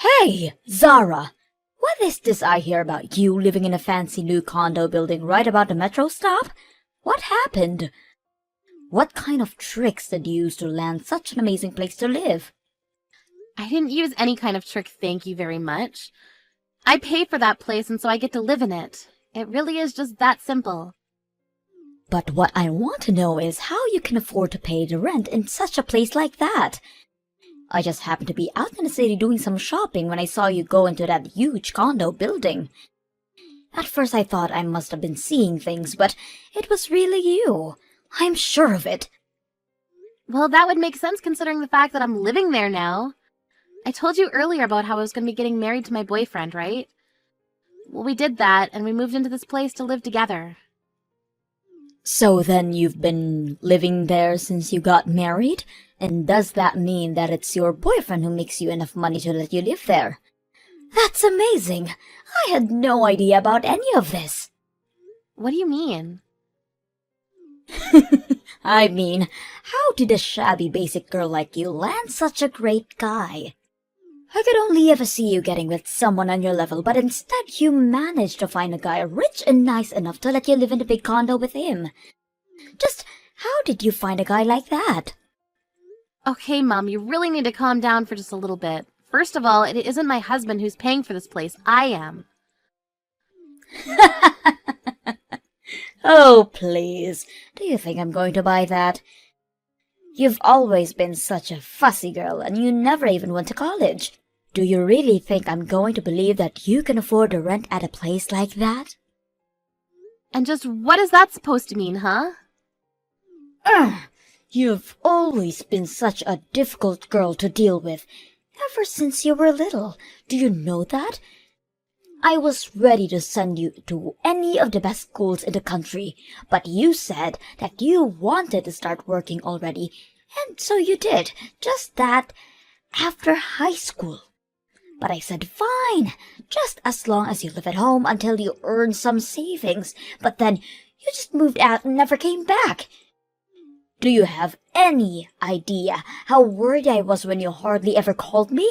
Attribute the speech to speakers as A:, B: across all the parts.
A: Hey, Zara! What is this I hear about you living in a fancy new condo building right about the metro stop? What happened? What kind of tricks did you use to land such an amazing place to live?
B: I didn't use any kind of trick, thank you very much. I pay for that place and so I get to live in it. It really is just that simple.
A: But what I want to know is how you can afford to pay the rent in such a place like that. I just happened to be out in the city doing some shopping when I saw you go into that huge condo building. At first I thought I must have been seeing things, but it was really you. I'm sure of it.
B: Well, that would make sense considering the fact that I'm living there now. I told you earlier about how I was going to be getting married to my boyfriend, right? Well, we did that, and we moved into this place to live together.
A: So then you've been living there since you got married? And does that mean that it's your boyfriend who makes you enough money to let you live there? That's amazing! I had no idea about any of this.
B: What do you mean?
A: I mean, how did a shabby basic girl like you land such a great guy? I could only ever see you getting with someone on your level, but instead you managed to find a guy rich and nice enough to let you live in a big condo with him. Just how did you find a guy like that?
B: Okay, Mom, you really need to calm down for just a little bit. First of all, it isn't my husband who's paying for this place. I am.
A: Oh, please. Do you think I'm going to buy that? You've always been such a fussy girl, and you never even went to college. Do you really think I'm going to believe that you can afford to rent at a place like that?
B: And just what is that supposed to mean, huh?
A: You've always been such a difficult girl to deal with, ever since you were little. Do you know that? I was ready to send you to any of the best schools in the country, but you said that you wanted to start working already, and so you did, just that, after high school. But I said, fine, just as long as you live at home until you earn some savings, but then you just moved out and never came back. Do you have any idea how worried I was when you hardly ever called me?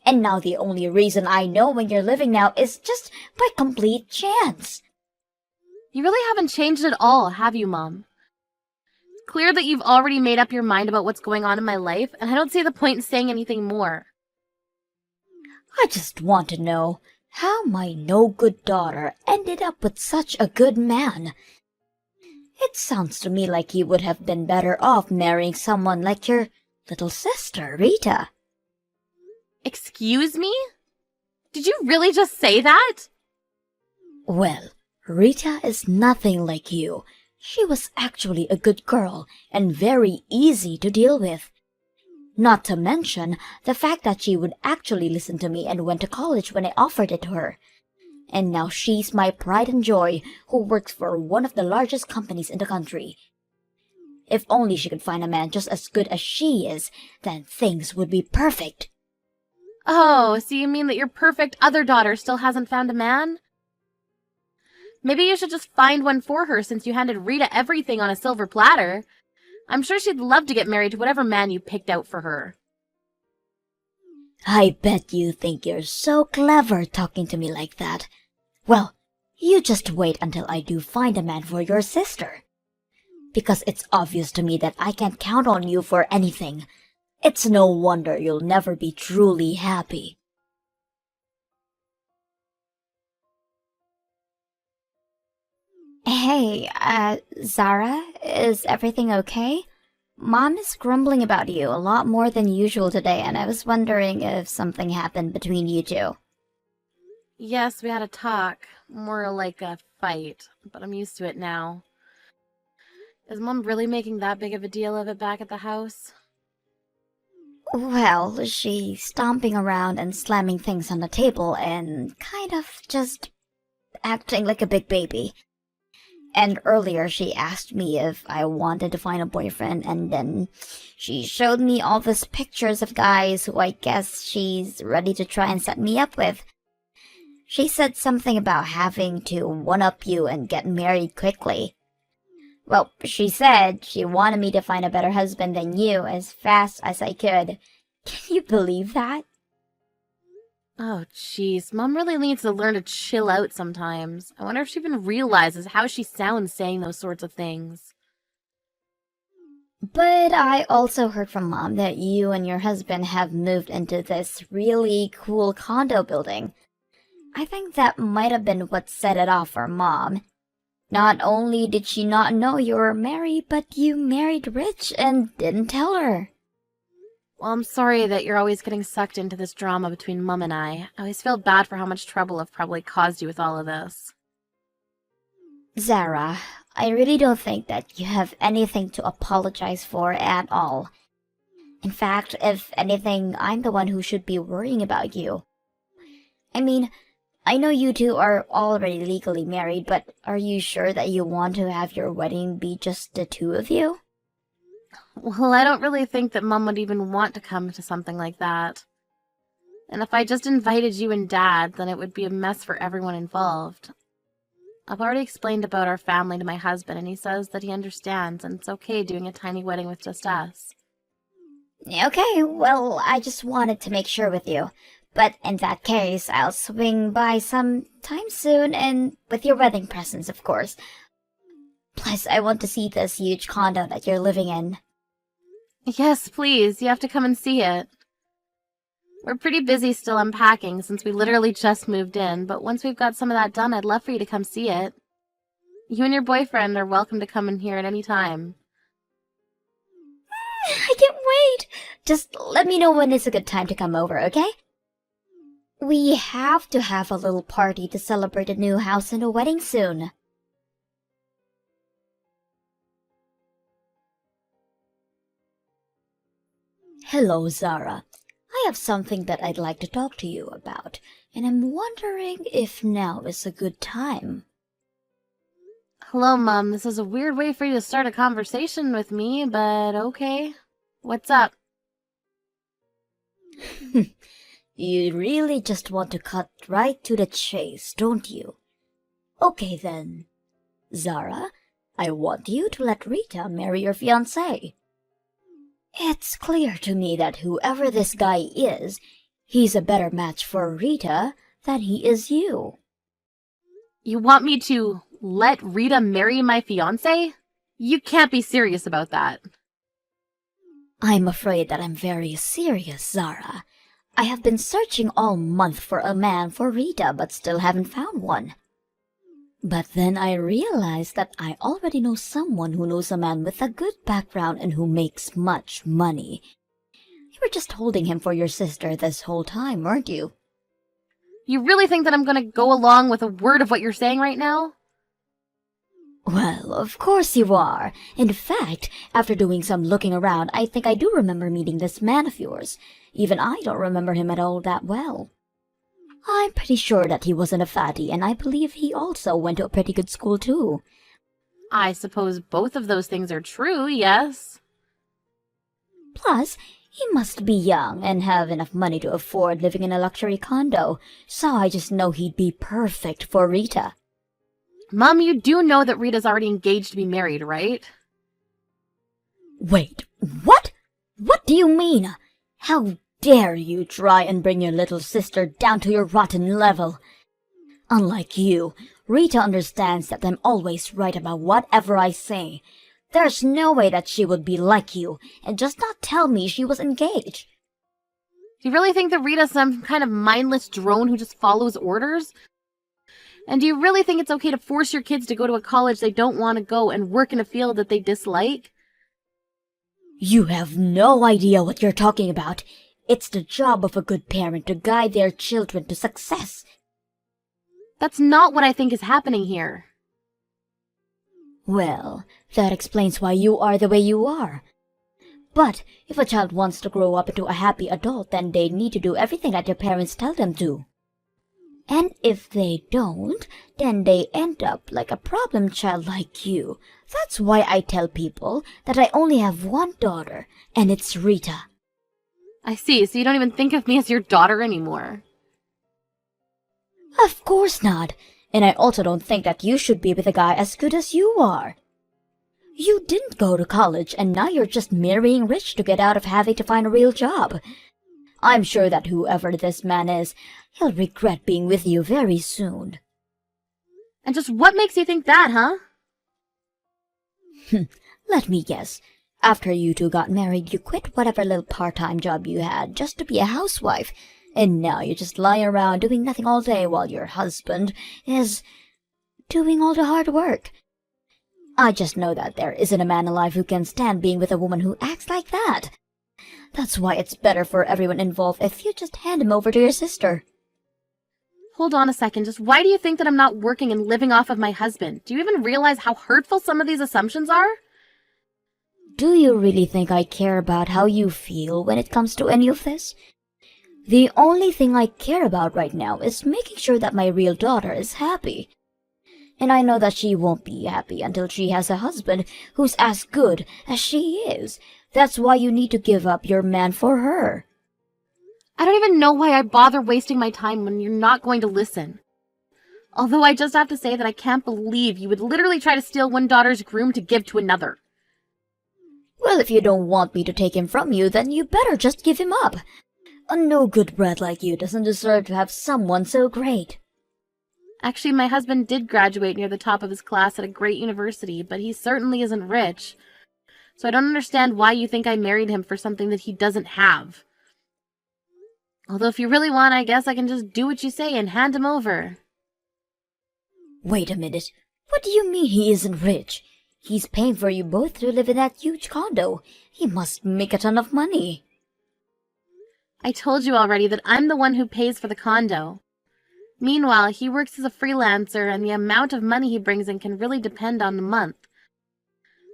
A: And now the only reason I know when you're living now is just by complete chance.
B: You really haven't changed at all, have you, Mom? It's clear that you've already made up your mind about what's going on in my life, and I don't see the point in saying anything more.
A: I just want to know how my no-good daughter ended up with such a good man. It sounds to me like you would have been better off marrying someone like your little sister, Rita.
B: Excuse me? Did you really just say that?
A: Well, Rita is nothing like you. She was actually a good girl and very easy to deal with. Not to mention the fact that she would actually listen to me and went to college when I offered it to her. And now she's my pride and joy, who works for one of the largest companies in the country. If only she could find a man just as good as she is, then things would be perfect.
B: Oh, so you mean that your perfect other daughter still hasn't found a man? Maybe you should just find one for her since you handed Rita everything on a silver platter. I'm sure she'd love to get married to whatever man you picked out for her.
A: I bet you think you're so clever talking to me like that. Well, you just wait until I do find a man for your sister. Because it's obvious to me that I can't count on you for anything. It's no wonder you'll never be truly happy.
C: Hey, Zara, is everything okay? Mom is grumbling about you a lot more than usual today, and I was wondering if something happened between you two.
B: Yes, we had a talk. More like a fight, but I'm used to it now. Is Mom really making that big of a deal of it back at the house?
C: Well, she's stomping around and slamming things on the table and kind of just acting like a big baby. And earlier she asked me if I wanted to find a boyfriend, and then she showed me all these pictures of guys who I guess she's ready to try and set me up with. She said something about having to one-up you and get married quickly. Well, she said she wanted me to find a better husband than you as fast as I could. Can you believe that?
B: Oh, jeez. Mom really needs to learn to chill out sometimes. I wonder if she even realizes how she sounds saying those sorts of things.
C: But I also heard from Mom that you and your husband have moved into this really cool condo building. I think that might have been what set it off for Mom. Not only did she not know you were married, but you married rich and didn't tell her.
B: Well, I'm sorry that you're always getting sucked into this drama between Mum and I. I always feel bad for how much trouble I've probably caused you with all of this.
C: Zara, I really don't think that you have anything to apologize for at all. In fact, if anything, I'm the one who should be worrying about you. I mean, I know you two are already legally married, but are you sure that you want to have your wedding be just the two of you?
B: Well, I don't really think that Mum would even want to come to something like that. And if I just invited you and Dad, then it would be a mess for everyone involved. I've already explained about our family to my husband, and he says that he understands, and it's okay doing a tiny wedding with just us.
C: Okay, well, I just wanted to make sure with you. But in that case, I'll swing by some time soon, and with your wedding presents, of course. Plus, I want to see this huge condo that you're living in.
B: Yes, please. You have to come and see it. We're pretty busy still unpacking since we literally just moved in, but once we've got some of that done, I'd love for you to come see it. You and your boyfriend are welcome to come in here at any time.
C: I can't wait! Just let me know when it's a good time to come over, okay? We have to have a little party to celebrate a new house and a wedding soon.
A: Hello, Zara. I have something that I'd like to talk to you about, and I'm wondering if now is a good time.
B: Hello, Mom. This is a weird way for you to start a conversation with me, but okay. What's up?
A: You really just want to cut right to the chase, don't you? Okay then. Zara, I want you to let Rita marry your fiancé. It's clear to me that whoever this guy is, he's a better match for Rita than he is you.
B: You want me to let Rita marry my fiancé? You can't be serious about that.
A: I'm afraid that I'm very serious, Zara. I have been searching all month for a man for Rita, but still haven't found one. But then I realized that I already know someone who knows a man with a good background and who makes much money. You were just holding him for your sister this whole time, weren't you?
B: You really think that I'm going to go along with a word of what you're saying right now?
A: Well, of course you are. In fact, after doing some looking around, I think I do remember meeting this man of yours. Even I don't remember him at all that well. I'm pretty sure that he wasn't a fatty, and I believe he also went to a pretty good school too.
B: I suppose both of those things are true, yes.
A: Plus, he must be young and have enough money to afford living in a luxury condo, so I just know he'd be perfect for Rita.
B: Mom, you do know that Rita's already engaged to be married, right?
A: Wait, what? What do you mean? How dare you try and bring your little sister down to your rotten level? Unlike you, Rita understands that I'm always right about whatever I say. There's no way that she would be like you and just not tell me she was engaged.
B: Do you really think that Rita's some kind of mindless drone who just follows orders? And do you really think it's okay to force your kids to go to a college they don't want to go and work in a field that they dislike?
A: You have no idea what you're talking about. It's the job of a good parent to guide their children to success.
B: That's not what I think is happening here.
A: Well, that explains why you are the way you are. But if a child wants to grow up into a happy adult, then they need to do everything that their parents tell them to. And if they don't, then they end up like a problem child like you. That's why I tell people that I only have one daughter, and it's Rita.
B: I see, so you don't even think of me as your daughter anymore.
A: Of course not. And I also don't think that you should be with a guy as good as you are. You didn't go to college, and now you're just marrying rich to get out of having to find a real job. I'm sure that whoever this man is, he'll regret being with you very soon.
B: And just what makes you think that, huh?
A: Let me guess. After you two got married, you quit whatever little part-time job you had just to be a housewife. And now you just lie around doing nothing all day while your husband is doing all the hard work. I just know that there isn't a man alive who can stand being with a woman who acts like that. That's why it's better for everyone involved if you just hand him over to your sister.
B: Hold on a second, just why do you think that I'm not working and living off of my husband? Do you even realize how hurtful some of these assumptions are?
A: Do you really think I care about how you feel when it comes to any of this? The only thing I care about right now is making sure that my real daughter is happy. And I know that she won't be happy until she has a husband who's as good as she is. That's why you need to give up your man for her.
B: I don't even know why I bother wasting my time when you're not going to listen. Although I just have to say that I can't believe you would literally try to steal one daughter's groom to give to another.
A: Well, if you don't want me to take him from you, then you better just give him up. A no-good brat like you doesn't deserve to have someone so great.
B: Actually, my husband did graduate near the top of his class at a great university, but he certainly isn't rich. So I don't understand why you think I married him for something that he doesn't have. Although if you really want, I guess I can just do what you say and hand him over.
A: Wait a minute. What do you mean he isn't rich? He's paying for you both to live in that huge condo. He must make a ton of money.
B: I told you already that I'm the one who pays for the condo. Meanwhile, he works as a freelancer, and the amount of money he brings in can really depend on the month.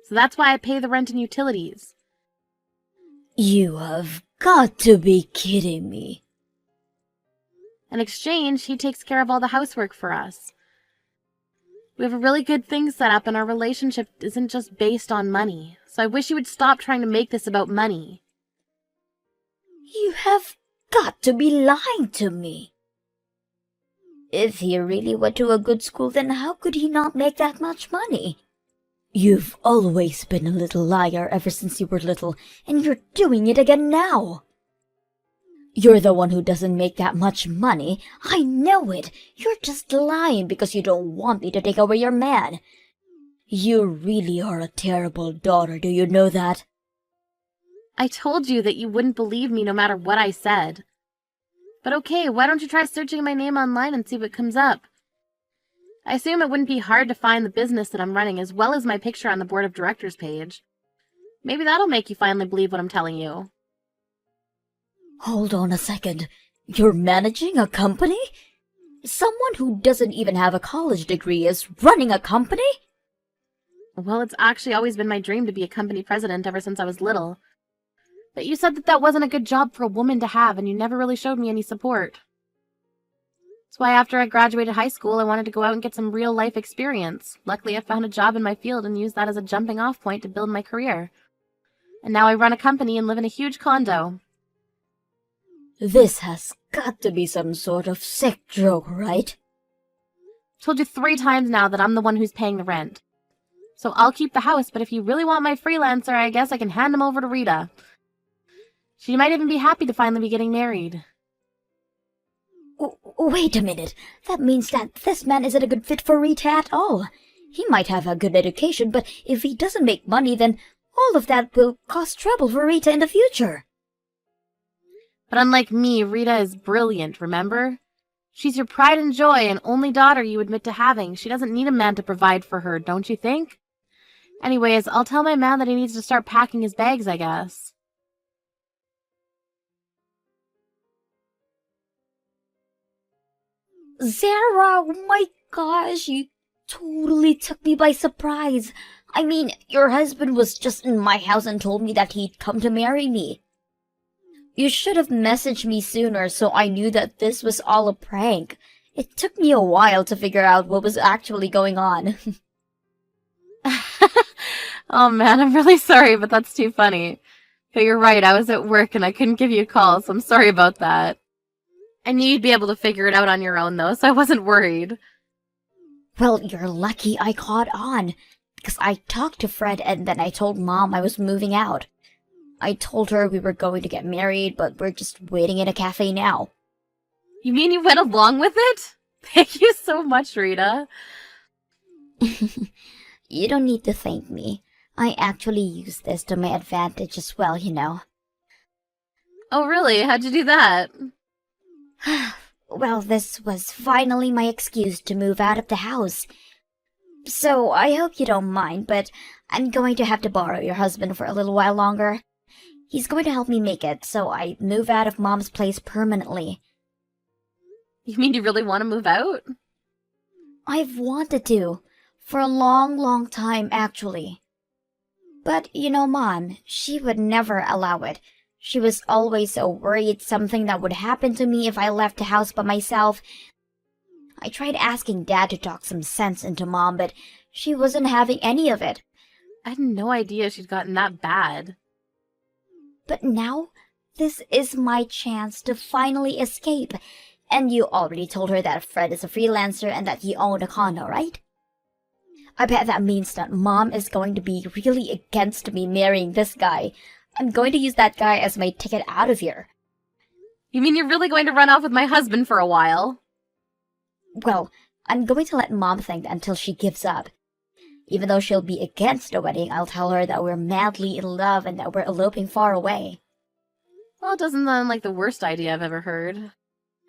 B: So that's why I pay the rent and utilities.
A: You have got to be kidding me.
B: In exchange, he takes care of all the housework for us. We have a really good thing set up, and our relationship isn't just based on money. So I wish you would stop trying to make this about money.
A: You have got to be lying to me. If he really went to a good school, then how could he not make that much money? You've always been a little liar ever since you were little, and you're doing it again now. You're the one who doesn't make that much money. I know it. You're just lying because you don't want me to take away your man. You really are a terrible daughter, do you know that?
B: I told you that you wouldn't believe me no matter what I said. But okay, why don't you try searching my name online and see what comes up? I assume it wouldn't be hard to find the business that I'm running as well as my picture on the board of directors page. Maybe that'll make you finally believe what I'm telling you.
A: Hold on a second. You're managing a company? Someone who doesn't even have a college degree is running a company?
B: Well, it's actually always been my dream to be a company president ever since I was little. But you said that that wasn't a good job for a woman to have, and you never really showed me any support. That's why after I graduated high school, I wanted to go out and get some real-life experience. Luckily, I found a job in my field and used that as a jumping-off point to build my career. And now I run a company and live in a huge condo.
A: This has got to be some sort of sick joke, right?
B: I've told you 3 times now that I'm the one who's paying the rent. So I'll keep the house, but if you really want my freelancer, I guess I can hand him over to Rita. She might even be happy to finally be getting married.
A: Wait a minute. That means that this man isn't a good fit for Rita at all. He might have a good education, but if he doesn't make money, then all of that will cause trouble for Rita in the future.
B: But unlike me, Rita is brilliant, remember? She's your pride and joy and only daughter you admit to having. She doesn't need a man to provide for her, don't you think? Anyways, I'll tell my man that he needs to start packing his bags, I guess.
A: Zara, oh my gosh, you totally took me by surprise. I mean, your husband was just in my house and told me that he'd come to marry me. You should have messaged me sooner so I knew that this was all a prank. It took me a while to figure out what was actually going on.
B: Oh man, I'm really sorry, but that's too funny. But you're right, I was at work and I couldn't give you a call, so I'm sorry about that. I knew you'd be able to figure it out on your own, though, so I wasn't worried.
A: Well, you're lucky I caught on, because I talked to Fred and then I told Mom I was moving out.
C: I told her we were going to get married, but we're just waiting in a cafe now.
B: You mean you went along with it? Thank you so much, Rita.
C: You don't need to thank me. I actually used this to my advantage as well, you know.
B: Oh, really? How'd you do that?
C: Well, this was finally my excuse to move out of the house. So I hope you don't mind, but I'm going to have to borrow your husband for a little while longer. He's going to help me make it, so I move out of Mom's place permanently.
B: You mean you really want to move out?
C: I've wanted to, for a long, long time, actually. But, you know, Mom, she would never allow it. She was always so worried something that would happen to me if I left the house by myself. I tried asking Dad to talk some sense into Mom, but she wasn't having any of it.
B: I had no idea she'd gotten that bad.
C: But now, this is my chance to finally escape. And you already told her that Fred is a freelancer and that you own a condo, right? I bet that means that Mom is going to be really against me marrying this guy. I'm going to use that guy as my ticket out of here.
B: You mean you're really going to run off with my husband for a while?
C: Well, I'm going to let Mom think that until she gives up. Even though she'll be against the wedding, I'll tell her that we're madly in love and that we're eloping far away.
B: Well, it doesn't sound like the worst idea I've ever heard.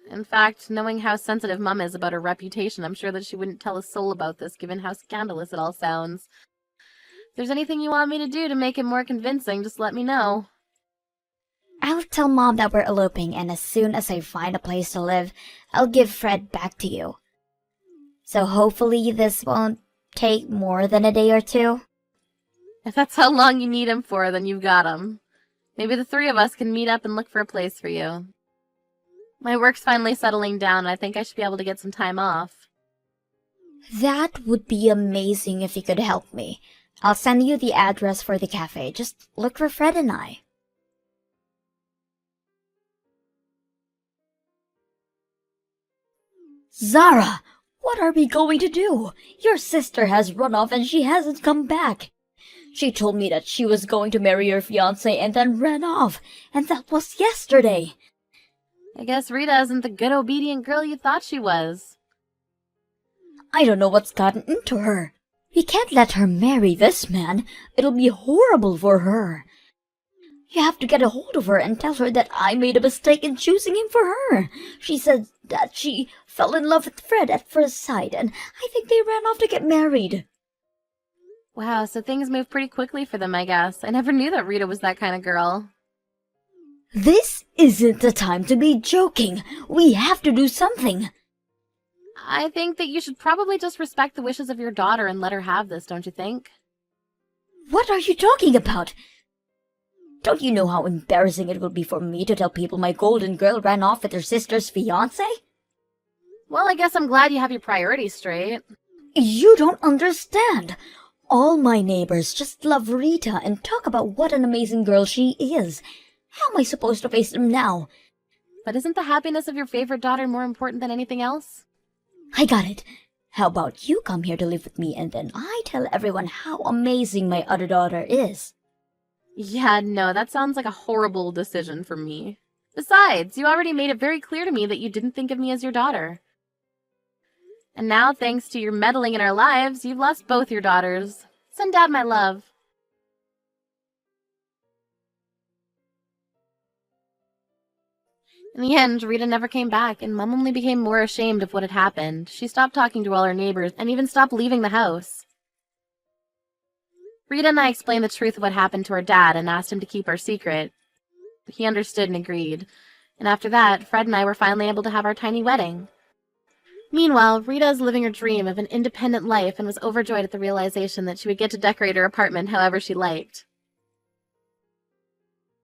B: In fact, knowing how sensitive Mum is about her reputation, I'm sure that she wouldn't tell a soul about this, given how scandalous it all sounds. If there's anything you want me to do to make it more convincing, just let me know.
C: I'll tell Mom that we're eloping, and as soon as I find a place to live, I'll give Fred back to you. So hopefully this won't take more than a day or two.
B: If that's how long you need him for, then you've got him. Maybe the three of us can meet up and look for a place for you. My work's finally settling down, and I think I should be able to get some time off.
C: That would be amazing if you could help me. I'll send you the address for the cafe. Just look for Fred and I.
A: Zara, what are we going to do? Your sister has run off and she hasn't come back. She told me that she was going to marry your fiancé and then ran off, and that was yesterday.
B: I guess Rita isn't the good, obedient girl you thought she was.
A: I don't know what's gotten into her. We can't let her marry this man. It'll be horrible for her. You have to get a hold of her and tell her that I made a mistake in choosing him for her. She said that she fell in love with Fred at first sight, and I think they ran off to get married.
B: Wow, so things moved pretty quickly for them, I guess. I never knew that Rita was that kind of girl.
A: This isn't the time to be joking. We have to do something.
B: I think that you should probably just respect the wishes of your daughter and let her have this, don't you think?
A: What are you talking about? Don't you know how embarrassing it will be for me to tell people my golden girl ran off with her sister's fiancé?
B: Well, I guess I'm glad you have your priorities straight.
A: You don't understand. All my neighbors just love Rita and talk about what an amazing girl she is. How am I supposed to face them now?
B: But isn't the happiness of your favorite daughter more important than anything else?
A: I got it. How about you come here to live with me and then I tell everyone how amazing my other daughter is?
B: Yeah, no, that sounds like a horrible decision for me. Besides, you already made it very clear to me that you didn't think of me as your daughter. And now, thanks to your meddling in our lives, you've lost both your daughters. Send Dad my love. In the end, Rita never came back, and Mum only became more ashamed of what had happened. She stopped talking to all her neighbors, and even stopped leaving the house. Rita and I explained the truth of what happened to our dad and asked him to keep our secret. He understood and agreed. And after that, Fred and I were finally able to have our tiny wedding. Meanwhile, Rita is living her dream of an independent life and was overjoyed at the realization that she would get to decorate her apartment however she liked.